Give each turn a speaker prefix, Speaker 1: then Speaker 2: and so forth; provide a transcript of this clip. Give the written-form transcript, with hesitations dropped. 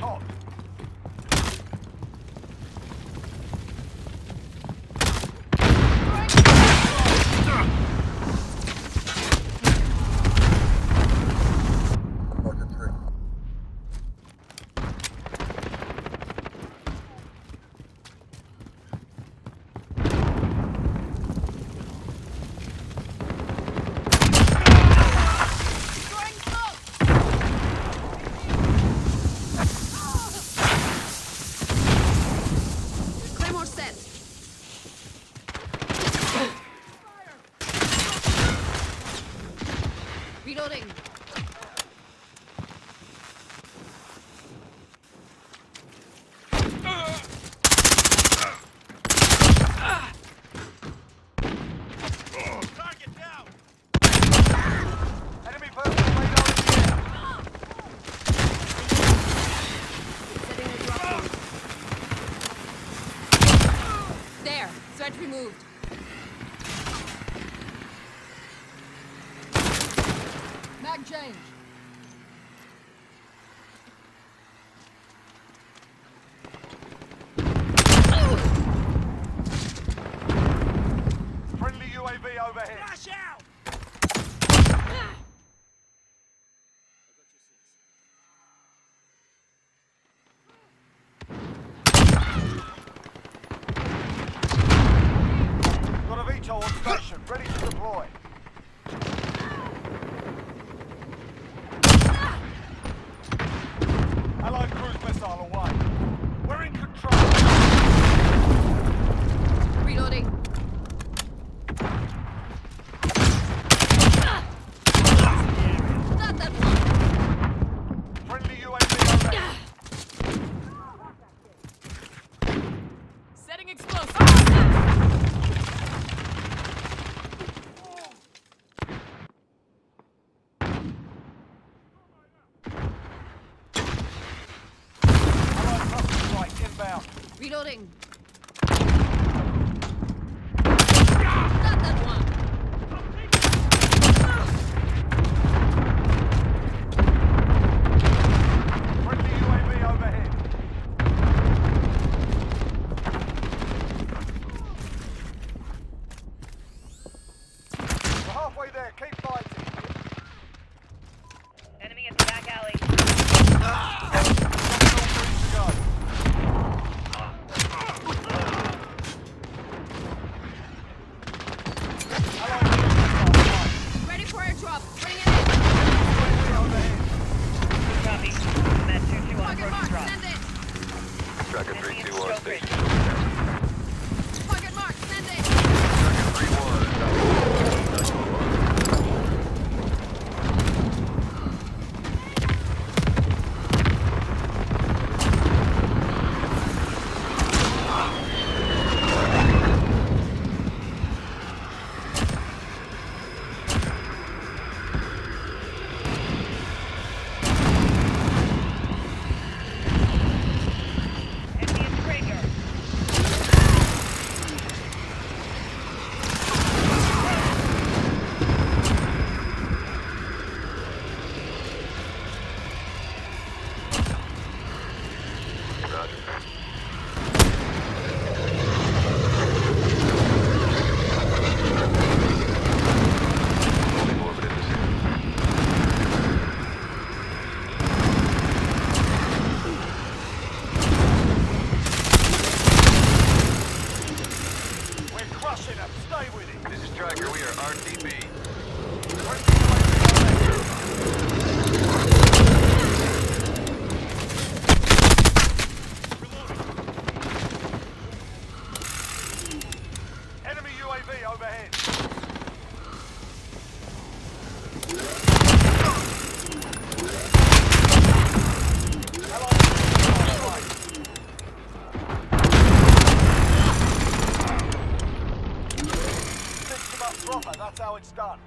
Speaker 1: hot.
Speaker 2: Claymore set. Reloading.
Speaker 1: Target down! Enemy personal radar in the air.
Speaker 2: Setting a drop point. There. Threat removed. Mag change.
Speaker 1: Friendly UAV overhead.
Speaker 3: Flash out!
Speaker 1: Got a VTOL on station, ready to deploy. Allied cruise missile away. We're in control.
Speaker 2: Reloading. Not that one.
Speaker 1: Friendly UAV overhead.
Speaker 2: Setting explosive.
Speaker 1: Allied cluster strike inbound.
Speaker 2: Reloading. Not that one.
Speaker 1: Friendly UAV overhead. We're halfway there, keep fighting.
Speaker 4: Enemy at the back alley.
Speaker 1: Still three to go. Allied cruise missile away.
Speaker 2: Ready for airdrop. Bring it in.
Speaker 1: UAV overhead.
Speaker 4: Copy. Med 2-2 on
Speaker 2: Target
Speaker 4: approach
Speaker 2: mark.
Speaker 4: drop.
Speaker 2: Send it.
Speaker 5: Tracker
Speaker 4: Enemy in
Speaker 5: 3-2
Speaker 4: stroke
Speaker 5: on station.
Speaker 4: range.
Speaker 2: Target mark. Send it.
Speaker 5: Tracker 3-1.
Speaker 4: Enemy in graveyard.
Speaker 1: We're crushing them, stay with it.
Speaker 5: This is Tracker, we are RTB.
Speaker 1: Friendly UAV overhead. Enemy UAV overhead. Allied missile away. Fix them up proper, that's how it's done.